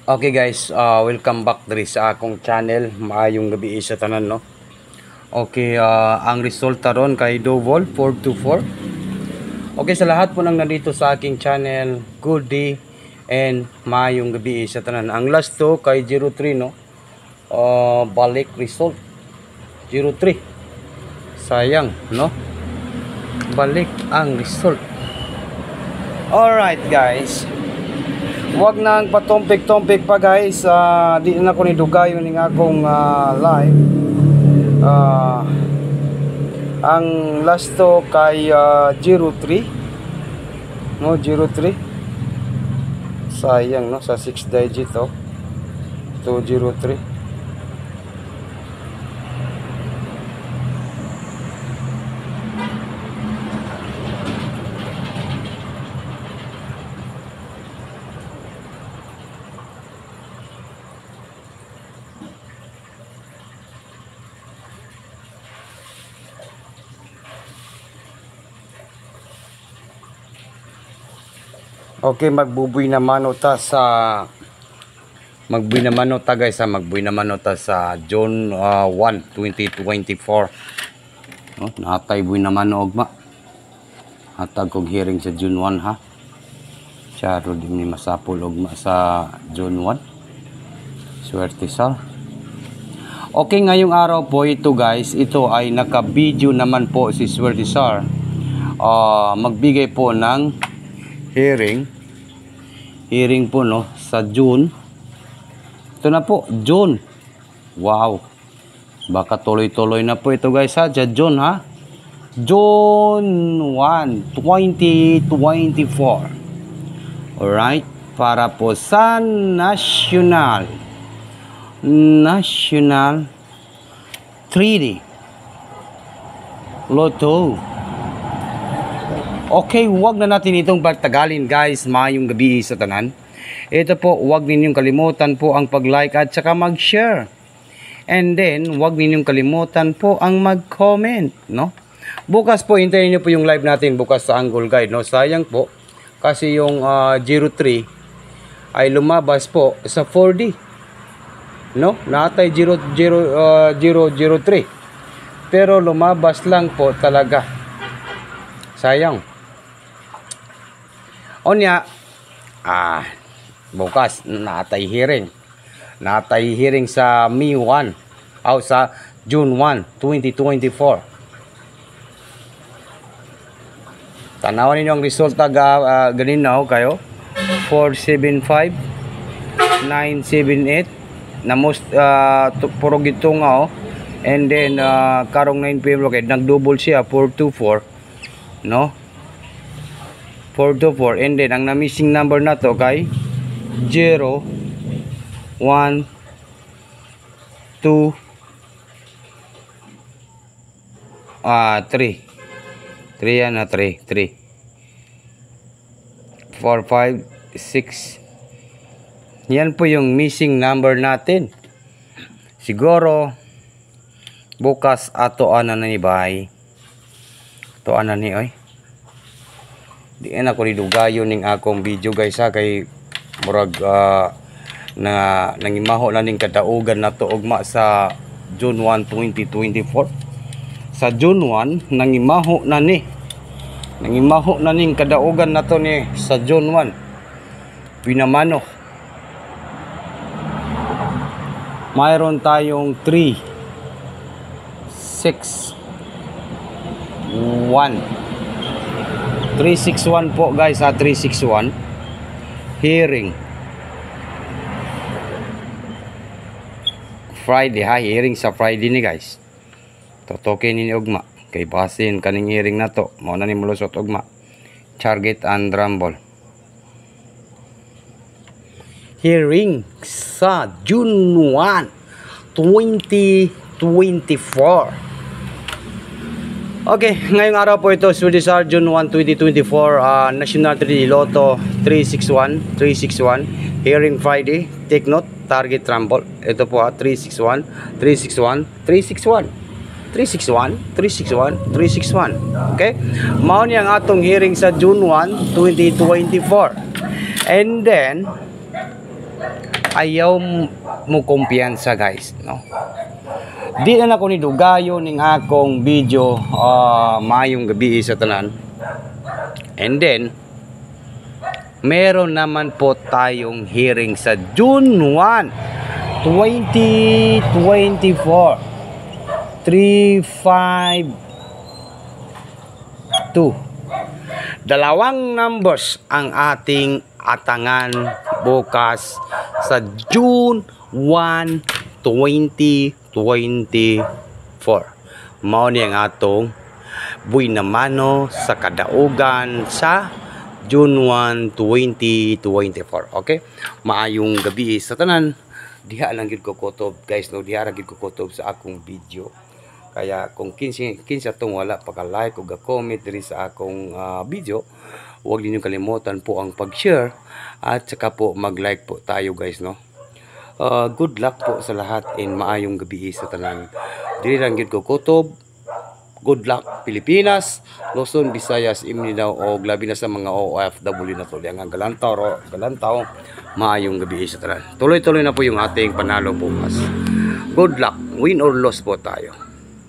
Okay guys, welcome back diri sa akong channel. Maayong gabi sa tanan, no. Okay, ang resulta ron kay Dovol 424. Okay, sa lahat po nang nandito sa aking channel, good day and maayong gabi sa tanan. Ang last to kay 03, no. Balik result 03. Sayang, no. Balik ang result. Alright guys, wag nang patumpik-tumpik pa guys. Di na ko ni dugayon ning akong live. Ang last to kay 03, no, 03. Sayang, no, sa 6 digit to 203. Okay, magbubuy naman ta sa guys, magbuy naman ta sa June 1, 2024. No, natay buy naman ogma. Hatag kog hearing sa June 1 ha. Charo din ni masapol ogma sa June 1. Swerte sal. Okay, ngayong araw po ito guys, ito ay naka-video naman po si Swerte Sar. Magbigay po ng hearing po, no, sa June. Ito na po, June. Wow, baka tuloy-tuloy na po ito guys ha, sa June ha. June 1, 2024. Alright, para po sa National 3D Lotto. Okay, wag na natin itong pagtagalin guys. Mayong gabi sa tanan. Ito po, wag ninyong kalimutan po ang pag-like at saka mag-share. And then, wag ninyong kalimutan po ang mag-comment, no? Bukas po, hintayin niyo po yung live natin bukas sa Angle Guide, no? Sayang po, kasi yung 03 ay lumabas po sa 4D, no? Natay 003. Pero lumabas lang po talaga. Sayang. Onya, bukas natay hearing sa Mi 1 sa June 1, 2024. Tanawan ninyo ang resulta ganinaw kayo. 475 978 na most puro gito nga, and then karong 9 PM okay, nag-double siya 424, no, 424, and then ang na-missing number na to kay 0 1 2 3 yan na 3 4 5 6. Yan po yung missing number natin. Siguro bukas ato ana na ni bay. To ana ni oy. Di na ko nidugayon ning akong video guys ha, kay murag na nangimaho na ning kadaugan nato ugma sa June 1, 2024. Sa June 1 nangimaho na ning kadaugan nato ni sa June 1. Pinamano. Mayroon tayong 3 6 1 361 po guys ha, 361 hearing Friday ha, hearing sa Friday ni guys. Totokin ni ugma kay basin kaning hearing na to, mao na ni mulusot ugma target and rumble hearing sa June 1, 2024. Okay, ngayong araw po ito, Swerte Sar, June 1, 2024, National 3D Lotto 361, hearing Friday, take note, target rumble. Ito po 361, 361, 361, 361, 361, 361. Okay, mao ni ang atong hearing sa June 1, 2024. And then ayaw mo kumpiyansa guys, no? Di na ako ni dugayo ning akong video. Maayong gabi sa tanan. And then meron naman po tayong hearing sa June 1, 2024. 352. Dalawang numbers ang ating atangan bukas sa June 1, 2024. Mao ni ang atong buhay na mano sa kadaugan sa June 1, 2024. Okay? Maayong gabi sa tanan. Diha lang gid ko kutob guys, no? Diha ra gid ko kutob sa akong video. Kaya kung kinsa tong wala paka-like o ga-comment diri sa akong video, huwag niyo kalimutan po ang pag-share at saka po mag-like po tayo guys, no? Good luck po sa lahat and maayong gabi sa tanan. Dili lang gid ko kutob. Good luck Pilipinas, Luzon, Visayas, Mindanao o labi na sa mga OFW na tuloy ang galantaw, maayong gabi sa tanan. Tuloy-tuloy na po yung ating panalo bukas. Good luck, win or loss po tayo.